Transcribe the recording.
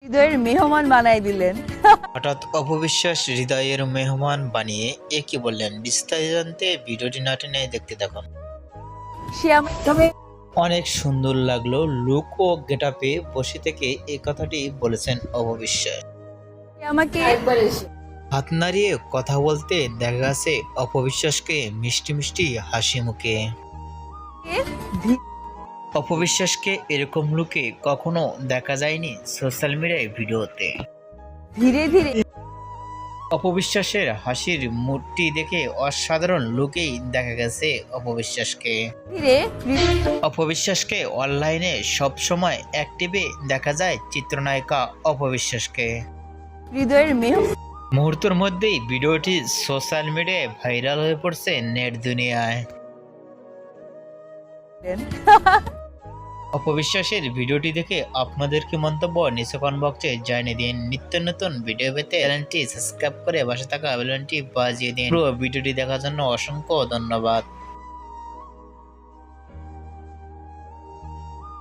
হৃদয়ের মেহমান বানাই দিলেন। হঠাৎ অপবিশ্বাস হৃদয়ের মেহমান বানিয়ে এ কি বললেন, বিস্তারিত জানতে ভিডিওটি না টেনে দেখতে থাকুন। সে তবে অনেক সুন্দর লাগলো লুক ও গেটআপে বসে থেকে এই কথাটি বলেছেন অপবিশ্বাস। আমাকে হাত নাড়িয়ে কথা বলতে দেখা গেছে অপবিশ্বাসকে মিষ্টি মিষ্টি হাসি মুখে। অপবিশ্বাসকে এরকম লুকে কখনো দেখা যায়নি সোশ্যাল মিডিয়ায় ভিডিওতে। ধীরে ধীরে অপবিশ্বাসের হাসির মুডটি দেখে অসাধারণ লুকেই দেখা গেছে অপবিশ্বাসকে। ধীরে অপবিশ্বাসকে অনলাইনে সবসময় অ্যাক্টিভে দেখা যায় চিত্রনায়িকা অপবিশ্বাসকে। হৃদয়ের মেহমান মুহূর্তের মধ্যেই ভিডিওটি সোশ্যাল মিডিয়ায় ভাইরাল হয়ে পড়ছে নেট দুনিয়ায়। অপবিশ্বাসের ভিডিওটি দেখে আপনাদের কি মন্তব্য নিচে কমেন্ট বক্সে জানিয়ে দিন। নিত্য নতুন ভিডিও পেতে চ্যানেলটি সাবস্ক্রাইব করে পাশে থাকা বেল আইকনটি বাজিয়ে দিন। পুরো ভিডিওটি দেখার জন্য অসংখ্য ধন্যবাদ।